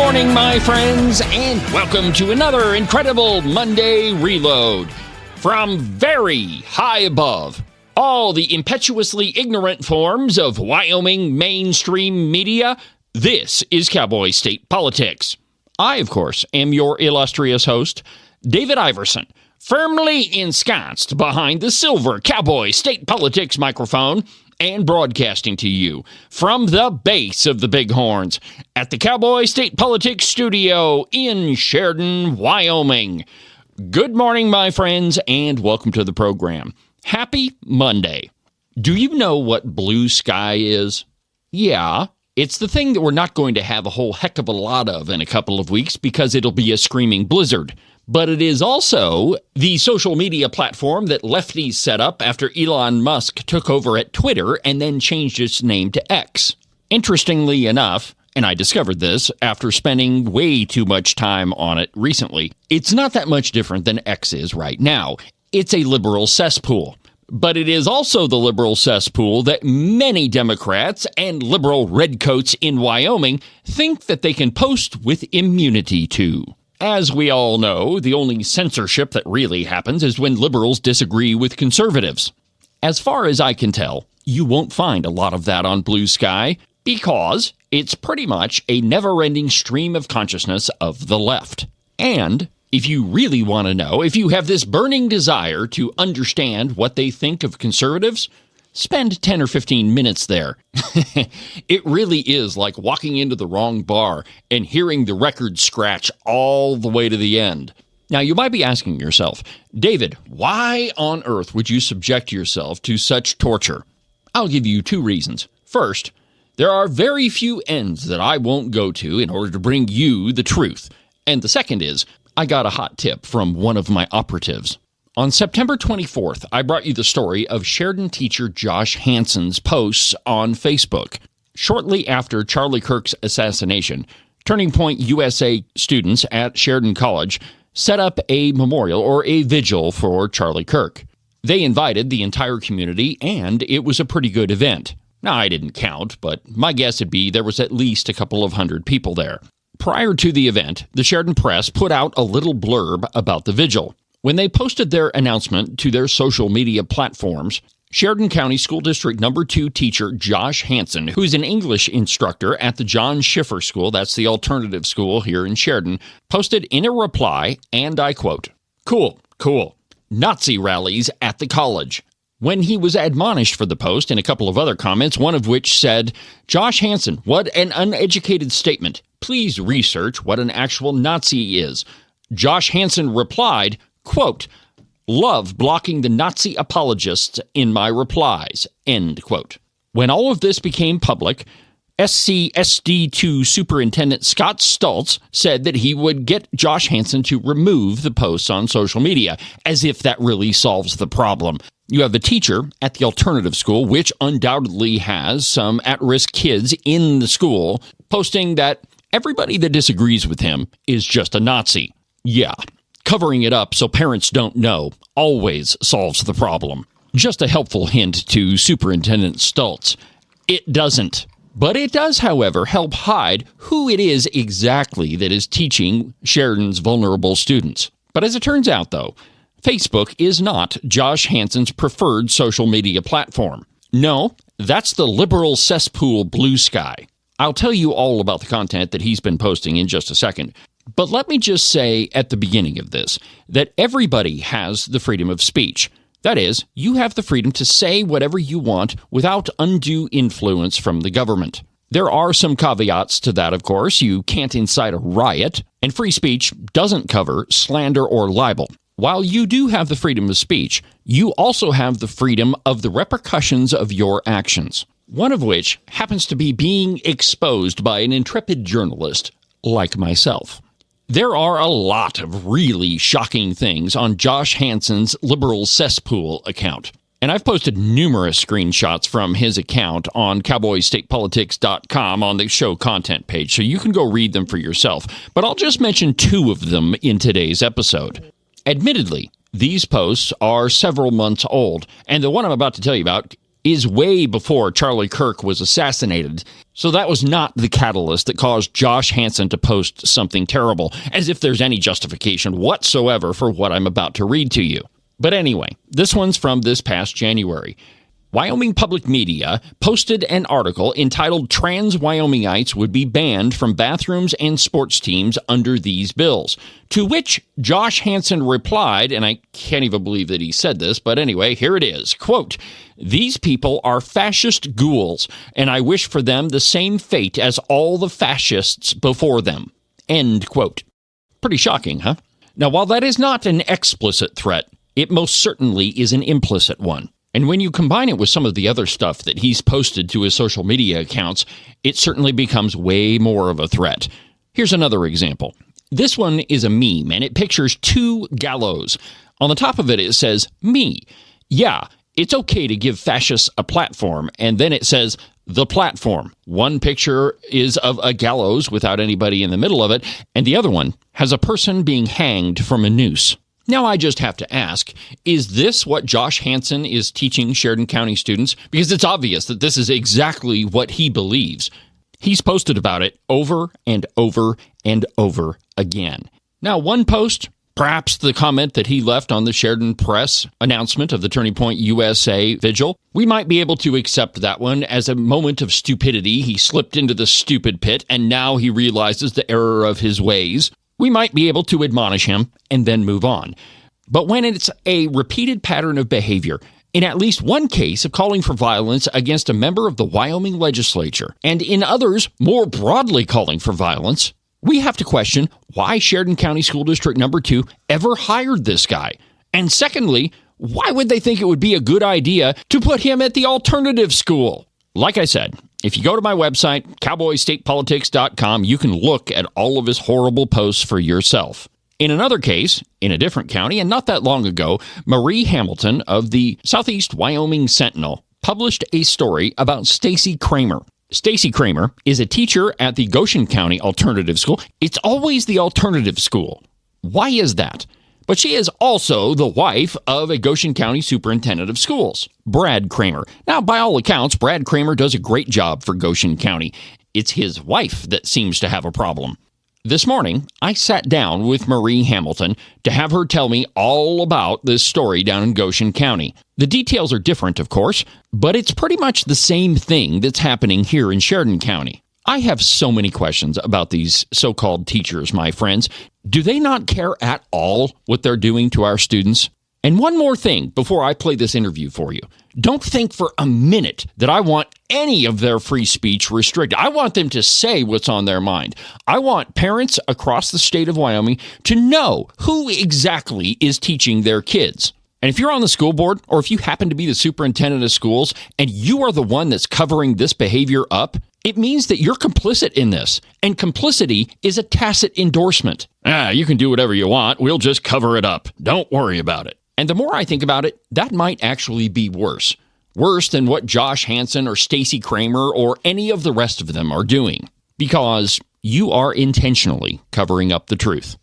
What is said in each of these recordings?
morning, my friends, and welcome to another incredible Monday Reload. From very high above, all the impetuously ignorant forms of Wyoming mainstream media, this is Cowboy State Politics. I, of course, am your illustrious host, David Iverson, firmly ensconced behind the silver Cowboy State Politics microphone and broadcasting to you from the base of the Bighorns at the Cowboy State Politics studio in Sheridan, Wyoming. Good morning, my friends, and welcome to the program. Happy Monday. Do you know what blue sky is? Yeah, it's the thing that we're not going to have a whole heck of a lot of in a couple of weeks because it'll be a screaming blizzard. But it is also the social media platform that lefties set up after Elon Musk took over at Twitter and then changed its name to X. Interestingly enough, and I discovered this after spending way too much time on it recently, it's not that much different than X is right now. It's a liberal cesspool. But it is also the liberal cesspool that many Democrats and liberal redcoats in Wyoming think that they can post with immunity to. As we all know, the only censorship that really happens is when liberals disagree with conservatives. As far as I can tell, you won't find a lot of that on Blue Sky because it's pretty much a never-ending stream of consciousness of the left. And if you really want to know, if you have this burning desire to understand what they think of conservatives, spend 10 or 15 minutes there. It really is like walking into the wrong bar and hearing the record scratch all the way to the end. Now, you might be asking yourself, David, why on earth would you subject yourself to such torture? I'll give you two reasons. First, there are very few ends that I won't go to in order to bring you the truth. And the second is, I got a hot tip from one of my operatives. On September 24th, I brought you the story of Sheridan teacher Josh Hanson's posts on Facebook. Shortly after Charlie Kirk's assassination, Turning Point USA students at Sheridan College set up a memorial or a vigil for Charlie Kirk. They invited the entire community, and it was a pretty good event. Now, I didn't count, but my guess would be there was at least a couple of hundred people there. Prior to the event, the Sheridan Press put out a little blurb about the vigil. When they posted their announcement to their social media platforms, Sheridan County School District No. 2 teacher Josh Hanson, who's an English instructor at the John Schiffer School, that's the alternative school here in Sheridan, posted in a reply, and I quote, "Cool, Nazi rallies at the college." When he was admonished for the post and a couple of other comments, one of which said, "Josh Hanson, what an uneducated statement. Please research what an actual Nazi is." Josh Hanson replied, quote, "Love blocking the Nazi apologists in my replies," end quote. When all of this became public, SCSD2 Superintendent Scott Stultz said that he would get Josh Hanson to remove the posts on social media, as if that really solves the problem. You have a teacher at the alternative school, which undoubtedly has some at-risk kids in the school, posting that everybody that disagrees with him is just a Nazi. Yeah. Covering it up so parents don't know always solves the problem. Just a helpful hint to Superintendent Stultz. It doesn't. But it does, however, help hide who it is exactly that is teaching Sheridan's vulnerable students. But as it turns out, though, Facebook is not Josh Hanson's preferred social media platform. No, that's the liberal cesspool Blue Sky. I'll tell you all about the content that he's been posting in just a second. But let me just say at the beginning of this that everybody has the freedom of speech. That is, you have the freedom to say whatever you want without undue influence from the government. There are some caveats to that, of course. You can't incite a riot, and free speech doesn't cover slander or libel. While you do have the freedom of speech, you also have the freedom of the repercussions of your actions, one of which happens to be being exposed by an intrepid journalist like myself. There are a lot of really shocking things on Josh Hanson's liberal cesspool account. And I've posted numerous screenshots from his account on cowboystatepolitics.com on the show content page, so you can go read them for yourself. But I'll just mention two of them in today's episode. Admittedly, these posts are several months old, and the one I'm about to tell you about is way before Charlie Kirk was assassinated. So that was not the catalyst that caused Josh Hanson to post something terrible, as if there's any justification whatsoever for what I'm about to read to you. But anyway, this one's from this past January. Wyoming Public Media posted an article entitled "Trans Wyomingites Would Be Banned from Bathrooms and Sports Teams Under These Bills," to which Josh Hanson replied, and I can't even believe that he said this, but anyway, here it is. Quote, "These people are fascist ghouls, and I wish for them the same fate as all the fascists before them." End quote. Pretty shocking, huh? Now, while that is not an explicit threat, it most certainly is an implicit one. And when you combine it with some of the other stuff that he's posted to his social media accounts, it certainly becomes way more of a threat. Here's another example. This one is a meme, and it pictures two gallows. On the top of it, it says, "Me. Yeah, it's okay to give fascists a platform." And then it says, "The platform." One picture is of a gallows without anybody in the middle of it, and the other one has a person being hanged from a noose. Now, I just have to ask, is this what Josh Hanson is teaching Sheridan County students? Because it's obvious that this is exactly what he believes. He's posted about it over and over and over again. Now, one post, perhaps the comment that he left on the Sheridan Press announcement of the Turning Point USA vigil, we might be able to accept that one as a moment of stupidity. He slipped into the stupid pit, and now he realizes the error of his ways. We might be able to admonish him and then move on. But when it's a repeated pattern of behavior, in at least one case of calling for violence against a member of the Wyoming legislature, and in others more broadly calling for violence, we have to question why Sheridan County School District Number 2 ever hired this guy. And secondly, why would they think it would be a good idea to put him at the alternative school? Like I said, if you go to my website, cowboystatepolitics.com, you can look at all of his horrible posts for yourself. In another case, in a different county, and not that long ago, Marie Hamilton of the Southeast Wyoming Sentinel published a story about Stacy Kramer. Stacy Kramer is a teacher at the Goshen County Alternative School. It's always the alternative school. Why is that? But she is also the wife of a Goshen County Superintendent of Schools, Brad Kramer. Now, by all accounts, Brad Kramer does a great job for Goshen County. It's his wife that seems to have a problem. This morning, I sat down with Marie Hamilton to have her tell me all about this story down in Goshen County. The details are different, of course, but it's pretty much the same thing that's happening here in Sheridan County. I have so many questions about these so-called teachers, my friends. Do they not care at all what they're doing to our students? And one more thing before I play this interview for you. Don't think for a minute that I want any of their free speech restricted. I want them to say what's on their mind. I want parents across the state of Wyoming to know who exactly is teaching their kids. And if you're on the school board, or if you happen to be the superintendent of schools, and you are the one that's covering this behavior up, it means that you're complicit in this. And complicity is a tacit endorsement. You can do whatever you want. We'll just cover it up. Don't worry about it. And the more I think about it, that might actually be worse. Worse than what Josh Hanson or Stacy Kramer or any of the rest of them are doing. Because you are intentionally covering up the truth.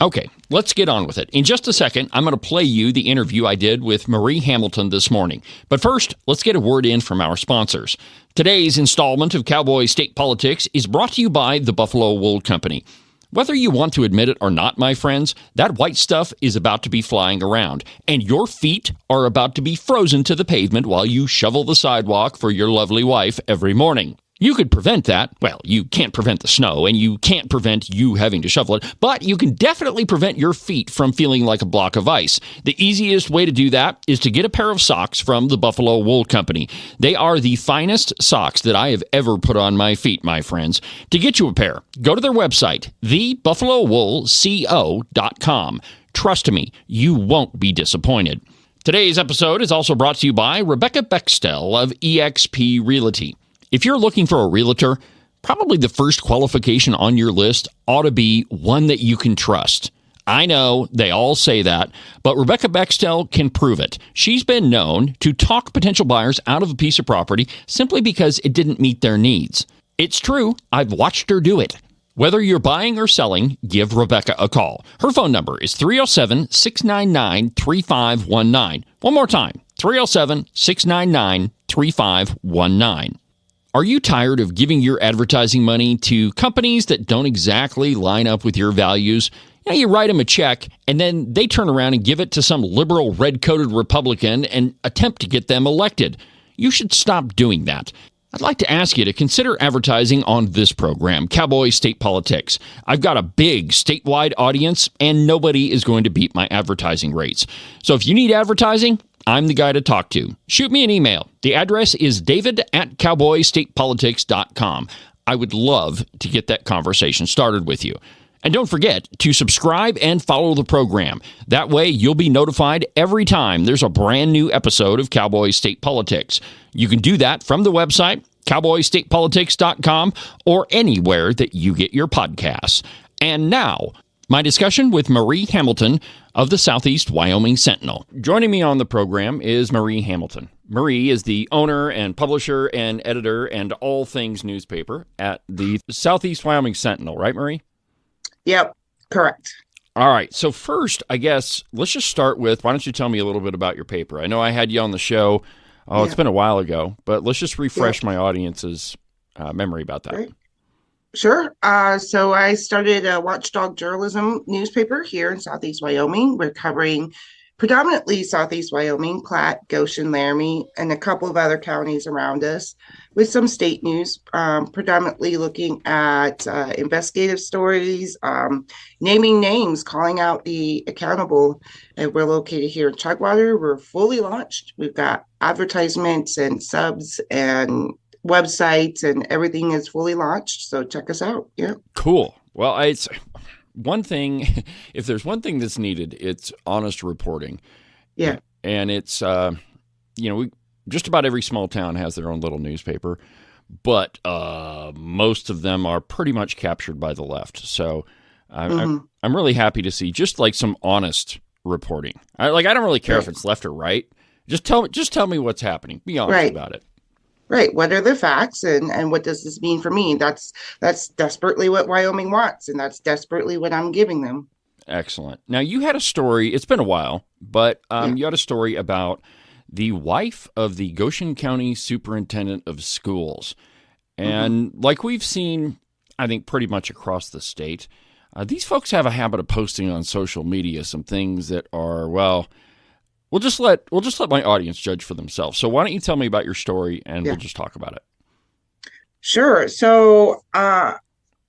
Okay, let's get on with it. In just a second, I'm going to play you the interview I did with Marie Hamilton this morning. But first, let's get a word in from our sponsors. Today's installment of Cowboy State Politics is brought to you by the Buffalo Wool Company. Whether you want to admit it or not, my friends, that white stuff is about to be flying around, and your feet are about to be frozen to the pavement while you shovel the sidewalk for your lovely wife every morning. You could prevent that. Well, you can't prevent the snow, and you can't prevent you having to shovel it, but you can definitely prevent your feet from feeling like a block of ice. The easiest way to do that is to get a pair of socks from the Buffalo Wool Company. They are the finest socks that I have ever put on my feet, my friends. To get you a pair, go to their website, thebuffalowoolco.com. Trust me, you won't be disappointed. Today's episode is also brought to you by Rebecca Bextel of eXp Realty. If you're looking for a realtor, probably the first qualification on your list ought to be one that you can trust. I know they all say that, but Rebecca Bextel can prove it. She's been known to talk potential buyers out of a piece of property simply because it didn't meet their needs. It's true. I've watched her do it. Whether you're buying or selling, give Rebecca a call. Her phone number is 307-699-3519. One more time, 307-699-3519. 888-848-3519. Are you tired of giving your advertising money to companies that don't exactly line up with your values? You write them a check, and then they turn around and give it to some liberal red-coated Republican and attempt to get them elected. You should stop doing that. I'd like to ask you to consider advertising on this program, Cowboy State Politics. I've got a big statewide audience, and nobody is going to beat my advertising rates. So if you need advertising, I'm the guy to talk to. Shoot me an email. The address is david@cowboystatepolitics.com. I would love to get that conversation started with you. And don't forget to subscribe and follow the program. That way, you'll be notified every time there's a brand new episode of Cowboy State Politics. You can do that from the website, cowboystatepolitics.com, or anywhere that you get your podcasts. And now, my discussion with Marie Hamilton of the Southeast Wyoming Sentinel. Joining me on the program is Marie Hamilton. Marie is the owner and publisher and editor and all things newspaper at the Southeast Wyoming Sentinel, right, Marie? Yep, correct. All right. So first, I guess, let's just start with, why don't you tell me a little bit about your paper? I know I had you on the show. It's been a while ago, but let's just refresh my audience's memory about that. Great. Sure. So I started a watchdog journalism newspaper here in Southeast Wyoming. We're covering predominantly Southeast Wyoming, Platte, Goshen, Laramie, and a couple of other counties around us, with some state news, predominantly looking at investigative stories, naming names, calling out the accountable. And we're located here in Chugwater. We're fully launched. We've got advertisements and subs and websites, and everything is fully launched. So check us out. Yeah. Cool. Well, it's one thing, if there's one thing that's needed, it's honest reporting. Yeah. And it's, just about every small town has their own little newspaper, but most of them are pretty much captured by the left. So I'm really happy to see just like some honest reporting. I don't really care if it's left or right. Just tell me what's happening. Be honest about it. Right. What are the facts, and what does this mean for me? That's desperately what Wyoming wants, and that's desperately what I'm giving them. Excellent. Now, you had a story, it's been a while, but you had a story about the wife of the Goshen County Superintendent of Schools. And like we've seen, I think, pretty much across the state, these folks have a habit of posting on social media some things that are, well, We'll just let my audience judge for themselves. So why don't you tell me about your story, and we'll just talk about it. Sure. So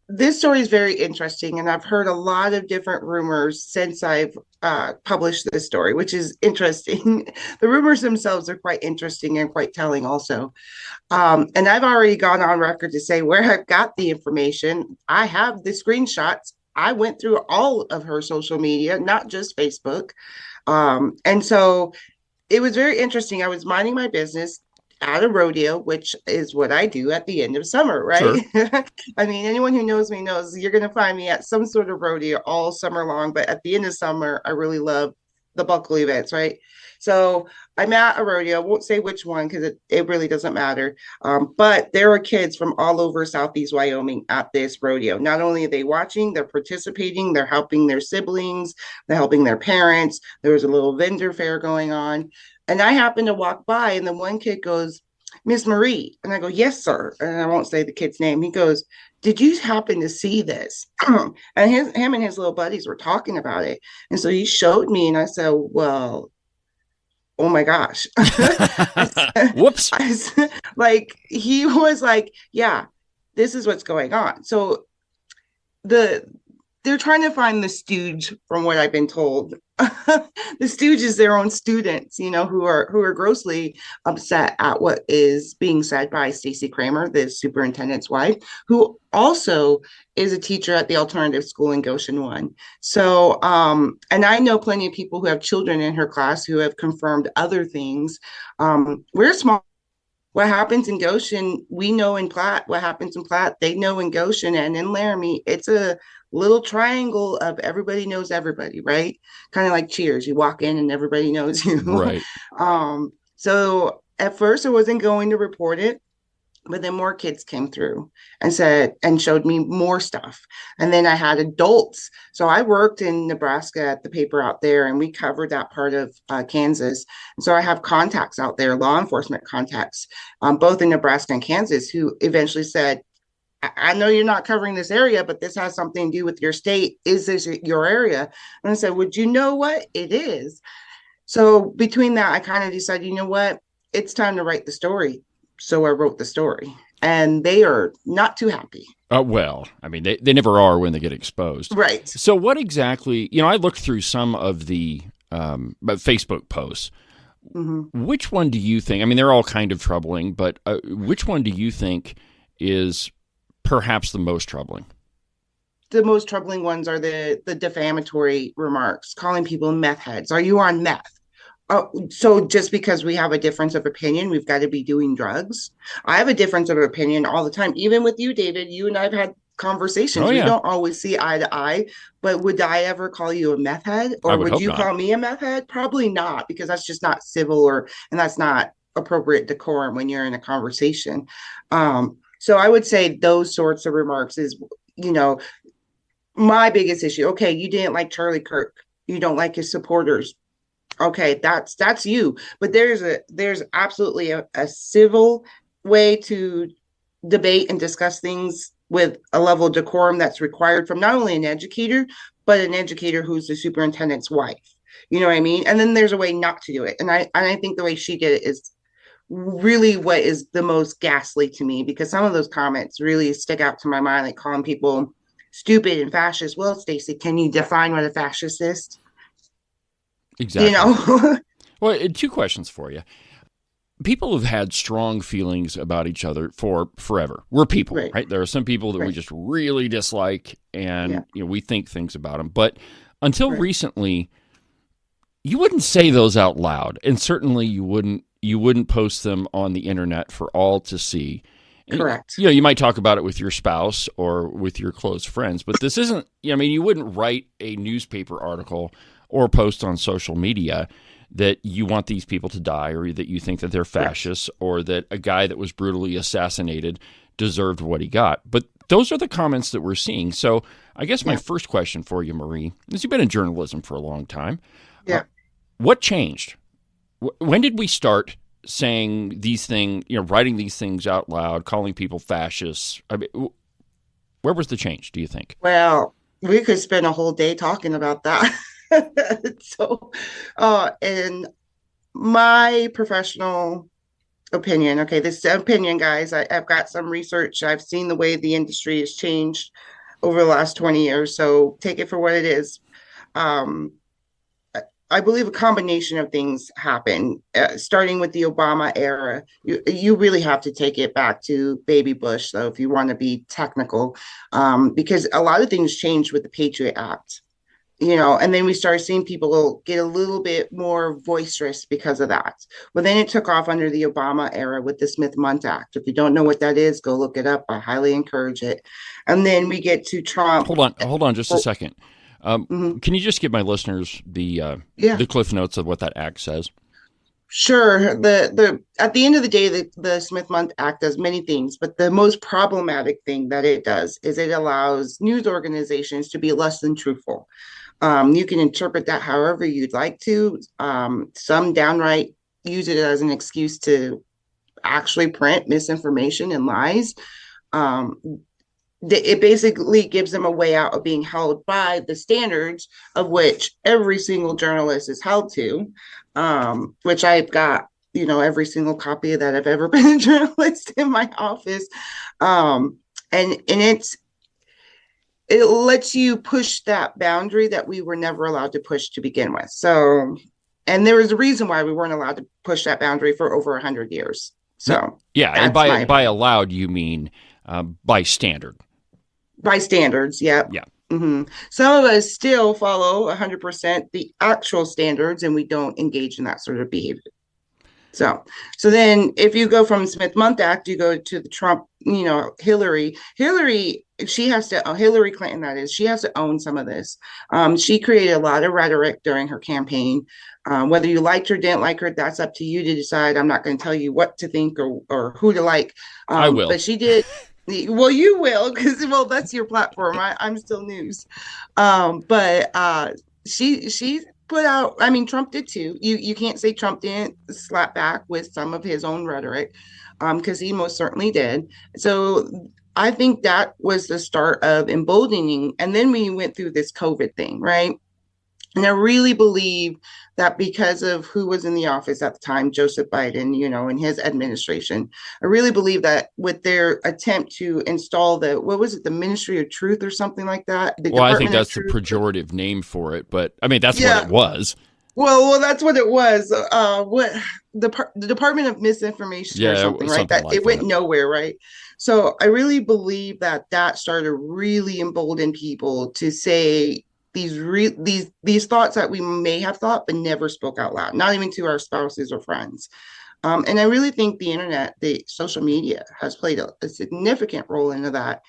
this story is very interesting, and I've heard a lot of different rumors since I've published this story, which is interesting. The rumors themselves are quite interesting and quite telling also. And I've already gone on record to say where I've got the information. I have the screenshots. I went through all of her social media, not just Facebook. And so it was very interesting. I was minding my business at a rodeo, which is what I do at the end of summer, right? Sure. I mean, anyone who knows me knows you're going to find me at some sort of rodeo all summer long. But at the end of summer, I really love the buckle events, right? So I'm at a rodeo. I won't say which one because it really doesn't matter. But there are kids from all over Southeast Wyoming at this rodeo. Not only are they watching, they're participating, they're helping their siblings, they're helping their parents. There was a little vendor fair going on. And I happened to walk by, and the one kid goes, "Miss Marie." And I go, "Yes, sir." And I won't say the kid's name. He goes, "Did you happen to see this?" And him and his little buddies were talking about it. And so he showed me, and I said, "Well, oh my gosh." Whoops. He was like, "Yeah, this is what's going on." So they're trying to find the stooge, from what I've been told. The stooge is their own students, who are grossly upset at what is being said by Stacy Kramer, the superintendent's wife, who also is a teacher at the alternative school in Goshen 1. So, and I know plenty of people who have children in her class who have confirmed other things. We're small. What happens in Goshen, we know in Platte. What happens in Platte, they know in Goshen, and in Laramie. It's a little triangle of everybody knows everybody, right? Kind of like Cheers. You walk in and everybody knows you. Right. So at first I wasn't going to report it, But then more kids came through and said and showed me more stuff. And then I had adults. So I worked in Nebraska at the paper out there, and we covered that part of Kansas. And so I have contacts out there, law enforcement contacts, both in Nebraska and Kansas, who eventually said, I know you're not covering this area, but this has something to do with your state. Is this your area? And I said, would you know what? It is. So between that, I kind of decided, you know what? It's time to write the story. So I wrote the story, and they are not too happy. Well, I mean, they never are when they get exposed. Right. So what exactly, I looked through some of the Facebook posts. Mm-hmm. Which one do you think, I mean, they're all kind of troubling, but which one do you think is perhaps the most troubling? The most troubling ones are the defamatory remarks, calling people meth heads. Are you on meth? Oh, so just because we have a difference of opinion, we've got to be doing drugs? I have a difference of opinion all the time. Even with you, David, you and I have had conversations. Oh, yeah. We don't always see eye to eye, but would I ever call you a meth head? Or would you call me a meth head? Probably not, because that's just not civil, and that's not appropriate decorum when you're in a conversation. So I would say those sorts of remarks is, my biggest issue. Okay, you didn't like Charlie Kirk. You don't like his supporters. Okay, that's you. But there's absolutely a civil way to debate and discuss things with a level of decorum that's required from not only an educator, but an educator who's the superintendent's wife. You know what I mean? And then there's a way not to do it. And I think the way she did it is really what is the most ghastly to me, because some of those comments really stick out to my mind, like calling people stupid and fascist. Well, Stacey, can you define what a fascist is? Exactly. Well, two questions for you. People have had strong feelings about each other for forever. We're people, right? There are some people that we just really dislike, and we think things about them. But until recently, you wouldn't say those out loud, and certainly you wouldn't post them on the internet for all to see. Correct. You might talk about it with your spouse or with your close friends, but this isn't. You wouldn't write a newspaper article or post on social media that you want these people to die, or that you think that they're fascists, or that a guy that was brutally assassinated deserved what he got. But those are the comments that we're seeing. So I guess my first question for you, Marie, is you've been in journalism for a long time. Yeah. What changed? When did we start saying these things, writing these things out loud, calling people fascists? I mean, where was the change, do you think? Well, we could spend a whole day talking about that. So, in my professional opinion, okay, this is opinion, guys. I've got some research. I've seen the way the industry has changed over the last 20 years. So take it for what it is. I believe a combination of things happened, starting with the Obama era. You really have to take it back to Baby Bush, though, if you want to be technical, because a lot of things changed with the Patriot Act. And then we started seeing people get a little bit more boisterous because of that. Well, then it took off under the Obama era with the Smith-Mundt Act. If you don't know what that is, go look it up. I highly encourage it. And then we get to Trump. Hold on just a second. Can you just give my listeners the Cliff Notes of what that act says? Sure. The at the end of the day, the Smith-Mundt Act does many things, but the most problematic thing that it does is it allows news organizations to be less than truthful. You can interpret that however you'd like to. Some downright use it as an excuse to actually print misinformation and lies. It basically gives them a way out of being held by the standards of which every single journalist is held to, which I've got, every single copy of that I've ever been a journalist in my office. And it lets you push that boundary that we were never allowed to push to begin with. So, and there was a reason why we weren't allowed to push that boundary for over 100 years. So, and by allowed, you mean by standard. By standards, yeah. Mm-hmm. Some of us still follow 100% the actual standards, and we don't engage in that sort of behavior. So then if you go from Smith-Mundt, you go to the Trump, Hillary, Hillary Clinton, that is, she has to own some of this. She created a lot of rhetoric during her campaign. Whether you liked her, didn't like her, that's up to you to decide. I'm not going to tell you what to think or who to like. I will. But she did. Well, you will, because, that's your platform. I'm still news. But she put out, Trump did too. You can't say Trump didn't slap back with some of his own rhetoric, because he most certainly did. So I think that was the start of emboldening. And then we went through this COVID thing, right? And I really believe that because of who was in the office at the time, Joseph Biden, and his administration, I really believe that with their attempt to install the Ministry of Truth or something like that. I think that's the pejorative name for it, but that's what it was. Well, that's what it was. What the Department of Misinformation or something, right? That like it went nowhere, right? So I really believe that started to really embolden people to say these thoughts that we may have thought but never spoke out loud, not even to our spouses or friends. And I really think the internet, the social media, has played a significant role into that,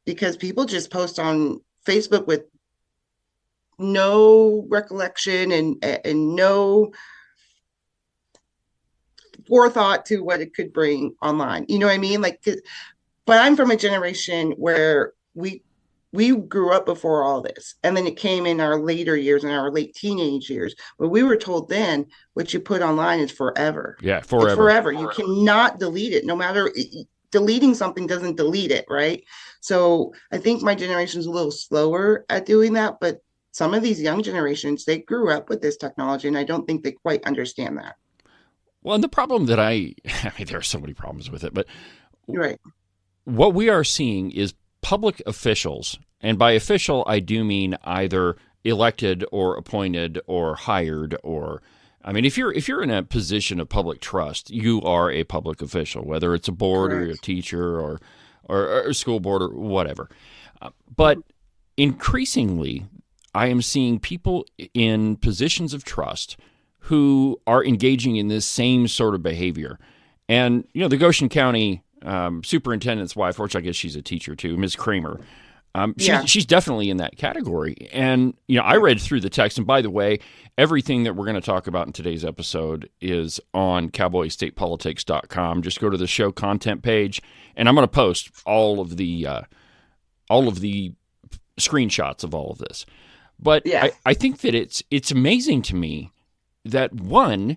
because people just post on Facebook with no recollection and no forethought to what it could bring online. You know what I mean? But I'm from a generation where we grew up before all this, and then it came in our later years, in our late teenage years, where we were told then what you put online is forever. Yeah, forever. It's forever. You cannot delete it. No matter, deleting something doesn't delete it, right? So I think my generation's a little slower at doing that, but some of these young generations, they grew up with this technology, and I don't think they quite understand that. Well, and the problem that there are so many problems with it, but right. What we are seeing is public officials, and by official, I do mean either elected or appointed or hired, or, if you're in a position of public trust, you are a public official, whether it's a board Correct. Or a teacher or a school board or whatever. But increasingly, I am seeing people in positions of trust who are engaging in this same sort of behavior. And, the Goshen County superintendent's wife, which I guess she's a teacher too, Ms. Kramer, she's definitely in that category. And, I read through the text. And by the way, everything that we're going to talk about in today's episode is on cowboystatepolitics.com. Just go to the show content page, and I'm going to post all of the screenshots of all of this. But I think that it's amazing to me that, one,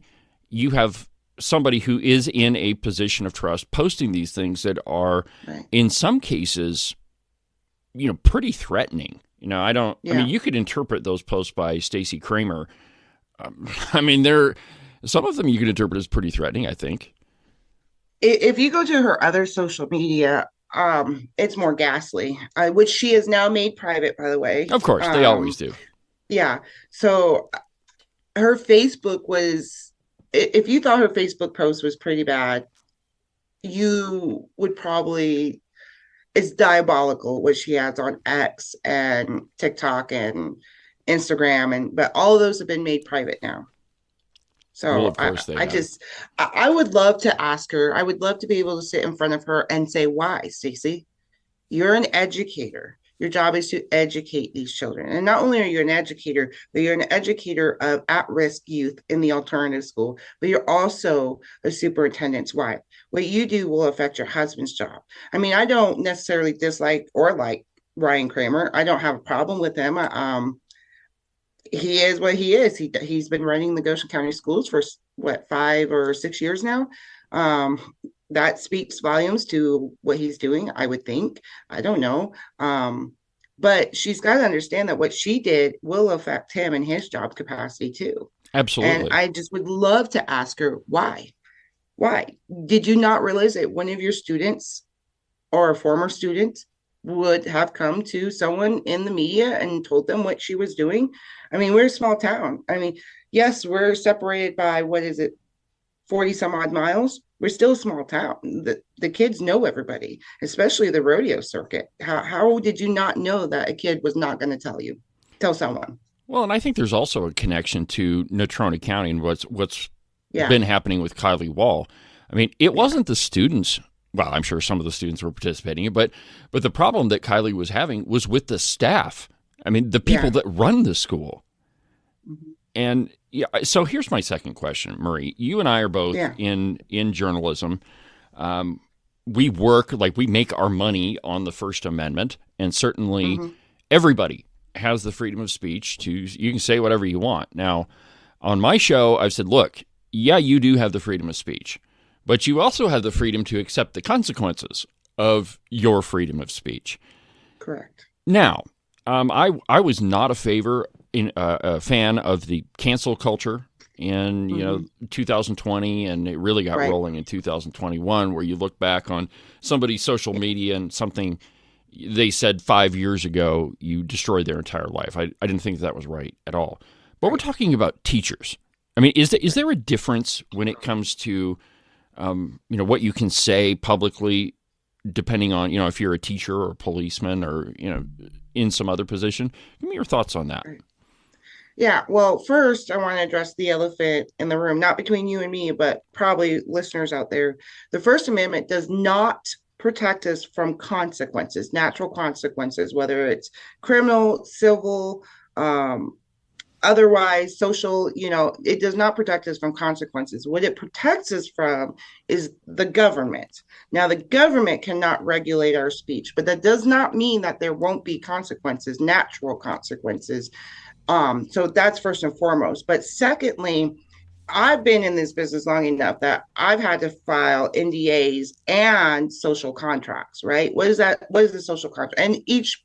you have somebody who is in a position of trust posting these things that are, in some cases, pretty threatening. You could interpret those posts by Stacey Kramer. Some of them you could interpret as pretty threatening, I think. If you go to her other social media, it's more ghastly, which she has now made private, by the way. Of course, they always do. Yeah. So her Facebook was, if you thought her Facebook post was pretty bad, you would probably, it's diabolical what she has on X and TikTok and Instagram, but all of those have been made private now. So I would love to ask her. I would love to be able to sit in front of her and say, why, Stacey? You're an educator. Your job is to educate these children. And not only are you an educator, but you're an educator of at-risk youth in the alternative school, but you're also a superintendent's wife. What you do will affect your husband's job. I don't necessarily dislike or like Ryan Kramer. I don't have a problem with him. He is what he is. He's been running the Goshen County schools for 5 or 6 years now. That speaks volumes to what he's doing, I would think. I don't know. But she's got to understand that what she did will affect him and his job capacity too. Absolutely. And I just would love to ask her, why? Why? Did you not realize that one of your students or a former student would have come to someone in the media and told them what she was doing? We're a small town. Yes, we're separated by, 40 some odd miles. We're still a small town. The kids know everybody, especially the rodeo circuit. How did you not know that a kid was not going to tell someone? Well, and I think there's also a connection to Natrona County and what's Yeah. been happening with Kylie Wall. I mean, it wasn't the students. Well, I'm sure some of the students were participating, but the problem that Kylie was having was with the staff. I mean, the people that run the school. Mm-hmm. And yeah, so here's my second question, Marie. You and I are both in journalism. We work, like, we make our money on the First Amendment, and certainly everybody has the freedom of speech to, you can say whatever you want. Now, on my show, I've said, look, yeah, you do have the freedom of speech, but you also have the freedom to accept the consequences of your freedom of speech. Correct. Now, I was not a fan of the cancel culture in 2020, and it really got rolling in 2021, where you look back on somebody's social media and something they said 5 years ago, you destroyed their entire life. I didn't think that was right at all. But we're talking about teachers. I mean, is there a difference when it comes to what you can say publicly, depending on if you're a teacher or a policeman or in some other position? Give me your thoughts on that. Yeah, well, first, I want to address the elephant in the room, not between you and me, but probably listeners out there. The First Amendment does not protect us from consequences, natural consequences, whether it's criminal, civil, otherwise, social, it does not protect us from consequences. What it protects us from is the government. Now, the government cannot regulate our speech, but that does not mean that there won't be consequences, natural consequences. So that's first and foremost. But secondly, I've been in this business long enough that I've had to file NDAs and social contracts, right? What is that? What is the social contract? And each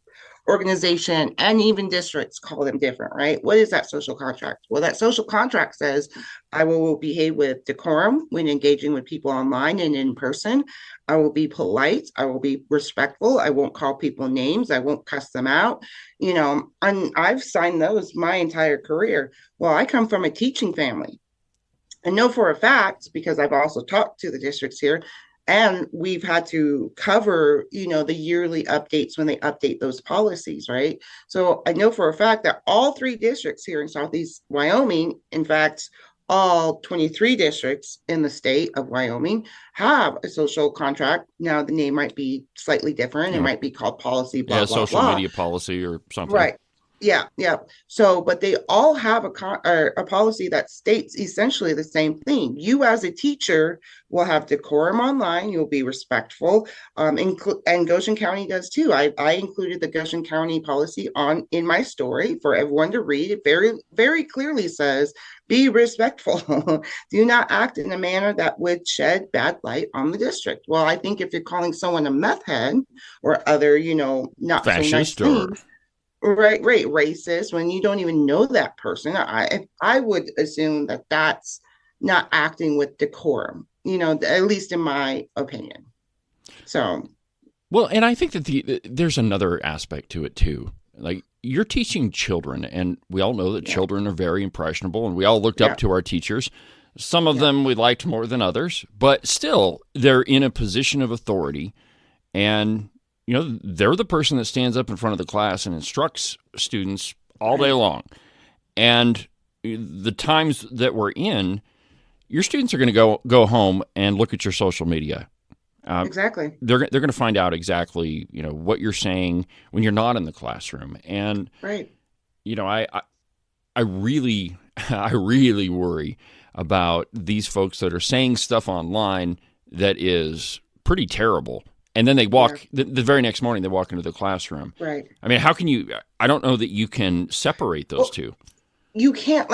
organization and even districts call them different, right? What is that social contract? Well, that social contract says I will behave with decorum when engaging with people online and in person. I will be polite. I will be respectful. I won't call people names. I won't cuss them out. And I've signed those my entire career. Well, I come from a teaching family. I know for a fact, because I've also talked to the districts here, and we've had to cover, the yearly updates when they update those policies, right? So I know for a fact that all 3 districts here in Southeast Wyoming, in fact, all 23 districts in the state of Wyoming have a social contract. Now, the name might be slightly different. It might be called policy, blah, blah, social blah. media policy or something. Right. Yeah. So, but they all have a policy that states essentially the same thing. You, as a teacher, will have decorum online. You'll be respectful. And Goshen County does too. I included the Goshen County policy in my story for everyone to read. It very, very clearly says, be respectful. Do not act in a manner that would shed bad light on the district. Well, I think if you're calling someone a meth head or other, not fascist so nice things. Right, racist, when you don't even know that person, I would assume that that's not acting with decorum, at least in my opinion. So, well, and I think that there's another aspect to it too. Like, you're teaching children, and we all know that children are very impressionable, and we all looked up to our teachers. Some of them we liked more than others, but still, they're in a position of authority, and they're the person that stands up in front of the class and instructs students all day long. And the times that we're in, your students are going to go home and look at your social media. Exactly. They're going to find out exactly, what you're saying when you're not in the classroom. And, right. I really worry about these folks that are saying stuff online that is pretty terrible. And then they walk, the very next morning, they walk into the classroom. Right. I mean, how can you, I don't know that you can separate those two. You can't,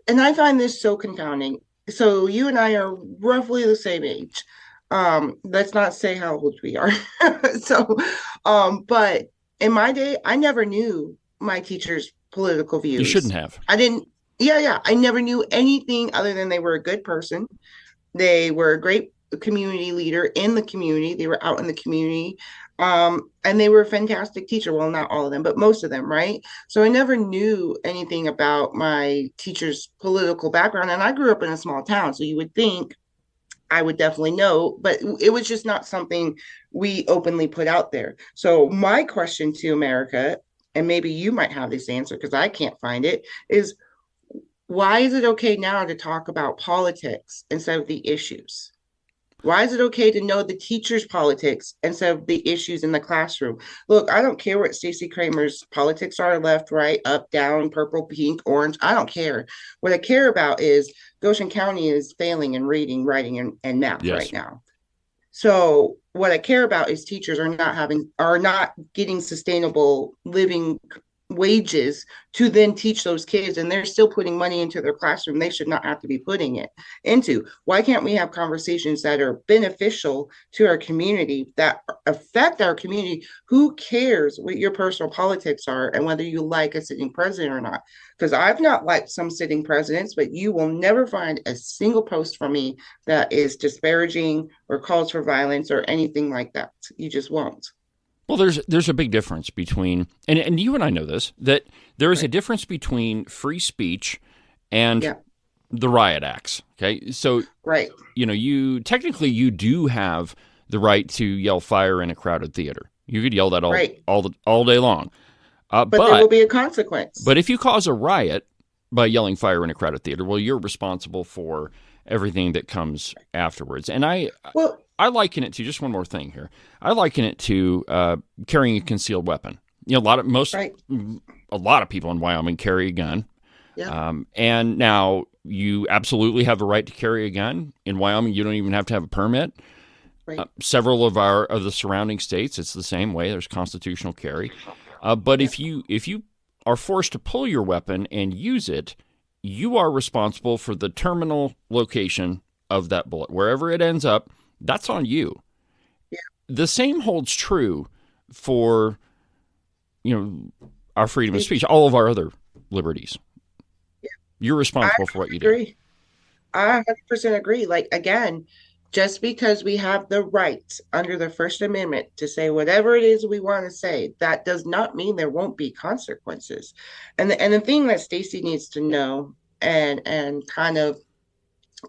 and I find this so confounding. So you and I are roughly the same age. Let's not say how old we are. But in my day, I never knew my teacher's political views. You shouldn't have. I didn't. Yeah. I never knew anything other than they were a good person. They were a great community leader in the community. They were out in the community. And they were a fantastic teacher. Well, not all of them, but most of them, right? So I never knew anything about my teacher's political background. And I grew up in a small town, so you would think I would definitely know, but it was just not something we openly put out there. So my question to America, and maybe you might have this answer because I can't find it, is why is it okay now to talk about politics instead of the issues? Why is it okay to know the teacher's politics instead of the issues in the classroom? Look, I don't care what Stacey Kramer's politics are, left, right, up, down, purple, pink, orange. I don't care. What I care about is Goshen County is failing in reading, writing, and math right Yes. now. So what I care about is teachers are not getting sustainable living wages to then teach those kids, and they're still putting money into their classroom they should not have to be putting it into. Why can't we have conversations that are beneficial to our community, that affect our community? Who cares what your personal politics are and whether you like a sitting president or not? Because I've not liked some sitting presidents, but you will never find a single post from me that is disparaging or calls for violence or anything like that. You just won't. Well, there's a big difference between, and you and I know this, that there is a Right. difference between free speech and Yeah. the riot acts. Okay, so Right. you do have the right to yell fire in a crowded theater. You could yell that Right. all day long. But there will be a consequence. But if you cause a riot by yelling fire in a crowded theater, well, you're responsible for everything that comes afterwards. And Well, I liken it to, just one more thing here. I liken it to carrying a concealed weapon. right. A lot of people in Wyoming carry a gun. Yeah. And now you absolutely have a right to carry a gun in Wyoming. You don't even have to have a permit. Right. Several of the surrounding states, it's the same way. There's constitutional carry. But if you are forced to pull your weapon and use it, you are responsible for the terminal location of that bullet. Wherever it ends up, that's on you. Yeah. The same holds true for our freedom of speech, all of our other liberties. Yeah. You're responsible for what you do. Agree. I 100% agree. Like, again, just because we have the right under the First Amendment to say whatever it is we want to say, that does not mean there won't be consequences. And the thing that Stacey needs to know and kind of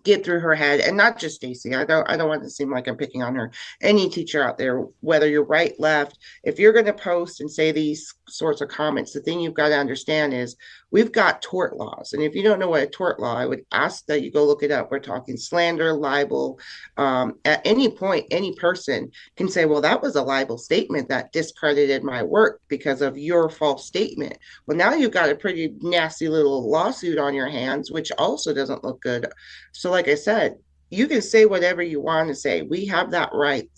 get through her head, and not just Stacey. I don't want to seem like I'm picking on her. Any teacher out there, whether you're right, left, if you're going to post and say these sorts of comments, the thing you've got to understand is we've got tort laws. And if you don't know what a tort law, I would ask that you go look it up. We're talking slander, libel. At any point, any person can say, well, that was a libel statement that discredited my work because of your false statement. Well, now you've got a pretty nasty little lawsuit on your hands, which also doesn't look good. So, like I said, you can say whatever you want to say. We have that right.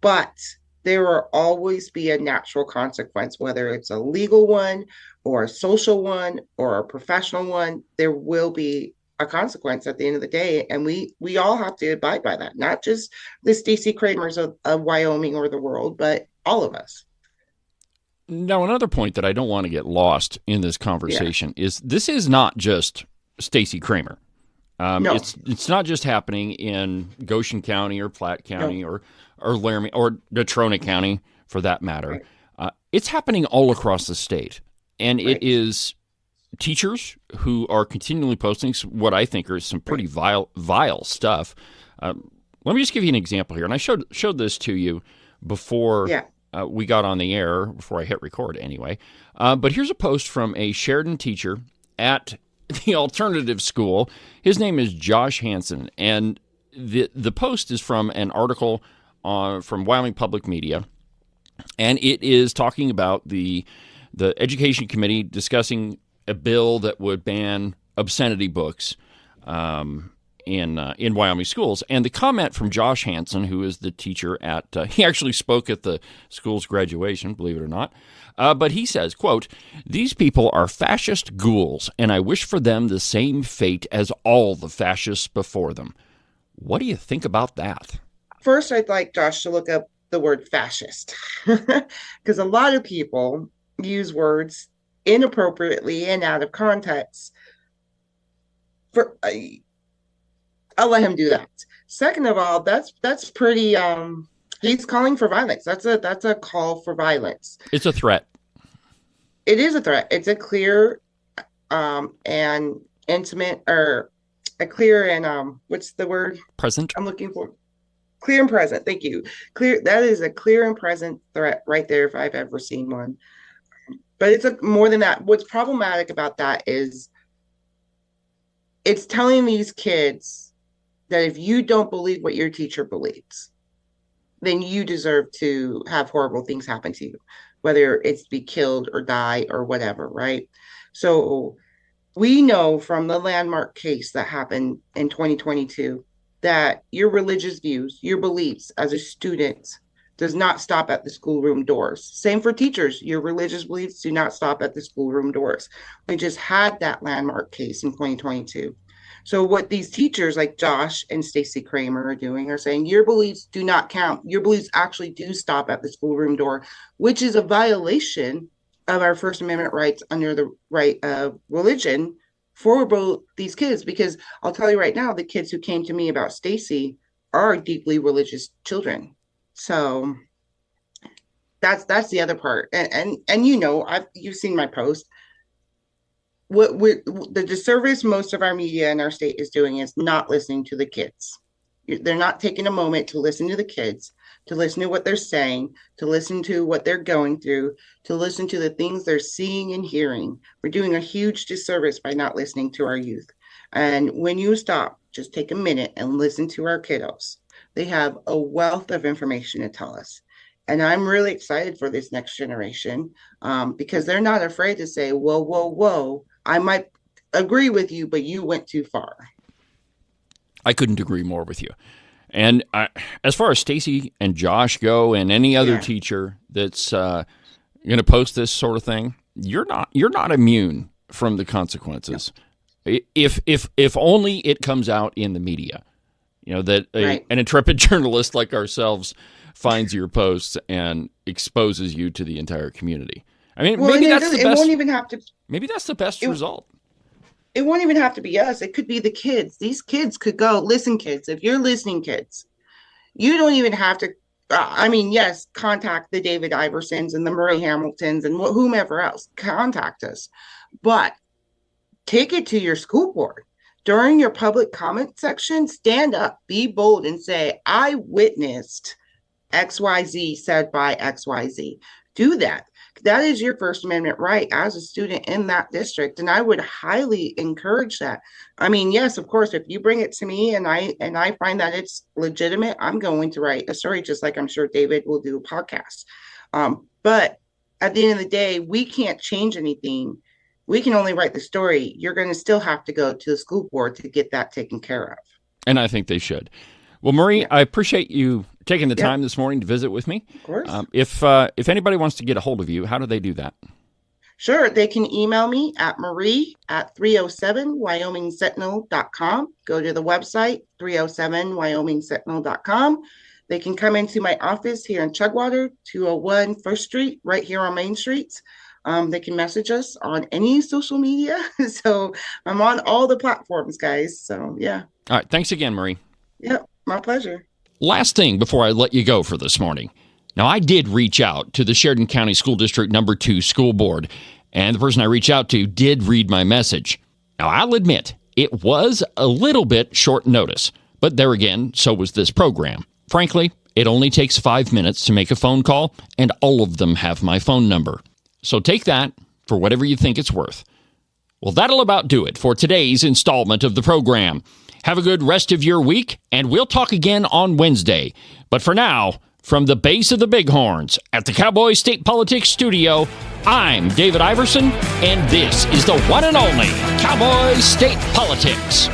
But there will always be a natural consequence, whether it's a legal one or a social one or a professional one. There will be a consequence at the end of the day. And we all have to abide by that, not just the Stacey Kramers of Wyoming or the world, but all of us. Now, another point that I don't want to get lost in this conversation is this is not just Stacey Kramer. No. It's not just happening in Goshen County or Platte County or Laramie or Natrona County, for that matter. Right. It's happening all across the state. And Right. it is teachers who are continually posting what I think are some pretty vile stuff. Let me just give you an example here. And I showed this to you before we got on the air, before I hit record anyway. But here's a post from a Sheridan teacher at the alternative school. His name is Josh Hanson, and the post is from an article from Wyoming Public Media, and it is talking about the Education Committee discussing a bill that would ban obscenity books in Wyoming schools. And the comment from Josh Hanson, who is the teacher he actually spoke at the school's graduation, believe it or not. But he says, quote, "These people are fascist ghouls, and I wish for them the same fate as all the fascists before them." What do you think about that? First, I'd like Josh to look up the word fascist, because a lot of people use words inappropriately and out of context. I'll let him do that. Second of all, that's pretty. He's calling for violence. That's a call for violence. It's a threat. It is a threat. It's a clear and intimate, or a clear and what's the word Present. I'm looking for? Clear and present. Thank you. Clear. That is a clear and present threat right there, if I've ever seen one. But it's more than that. What's problematic about that is it's telling these kids that if you don't believe what your teacher believes, then you deserve to have horrible things happen to you, whether it's to be killed or die or whatever, right? So we know from the landmark case that happened in 2022 that your religious views, your beliefs as a student does not stop at the schoolroom doors. Same for teachers. Your religious beliefs do not stop at the schoolroom doors. We just had that landmark case in 2022. So what these teachers like Josh and Stacy Kramer are doing are saying your beliefs do not count. Your beliefs actually do stop at the schoolroom door, which is a violation of our First Amendment rights under the right of religion for both these kids. Because I'll tell you right now, the kids who came to me about Stacy are deeply religious children. So that's the other part. And you know, you've seen my post. The disservice most of our media in our state is doing is not listening to the kids. They're not taking a moment to listen to the kids, to listen to what they're saying, to listen to what they're going through, to listen to the things they're seeing and hearing. We're doing a huge disservice by not listening to our youth. And when you stop, just take a minute and listen to our kiddos. They have a wealth of information to tell us. And I'm really excited for this next generation because they're not afraid to say, whoa, whoa, whoa, I might agree with you, but you went too far. I couldn't agree more with you. And as far as Stacy and Josh go, and any other teacher that's going to post this sort of thing, you're not immune from the consequences. No. If only it comes out in the media, you know, that an intrepid journalist like ourselves finds your posts and exposes you to the entire community. I mean, maybe that's the best. It won't even have to. Maybe that's the best result. It won't even have to be us. It could be the kids. These kids could go, listen, kids, if you're listening, kids, you don't even have to, yes, contact the David Iversons and the Murray Hamiltons and whomever else. Contact us. But take it to your school board. During your public comment section, stand up, be bold, and say, I witnessed XYZ said by XYZ. Do that. That is your First Amendment right as a student in that district. And I would highly encourage that. I mean, yes, of course, if you bring it to me and I find that it's legitimate, I'm going to write a story, just like I'm sure David will do a podcast. But at the end of the day, we can't change anything. We can only write the story. You're going to still have to go to the school board to get that taken care of. And I think they should. Well, Marie, I appreciate you taking the time this morning to visit with me. Of course. If anybody wants to get a hold of you, how do they do that? Sure. They can email me at marie@307wyomingsentinel.com. Go to the website, 307wyomingsentinel.com. They can come into my office here in Chugwater, 201 First Street, right here on Main Street. They can message us on any social media. So I'm on all the platforms, guys. So, yeah. All right. Thanks again, Marie. Yep. My pleasure. Last thing before I let you go for this morning. Now, I did reach out to the Sheridan County School District Number 2 School Board, and the person I reached out to did read my message. Now, I'll admit, it was a little bit short notice, but there again, so was this program. Frankly, it only takes 5 minutes to make a phone call, and all of them have my phone number. So take that for whatever you think it's worth. Well, that'll about do it for today's installment of the program. Have a good rest of your week, and we'll talk again on Wednesday. But for now, from the base of the Bighorns at the Cowboy State Politics studio, I'm David Iverson, and this is the one and only Cowboy State Politics.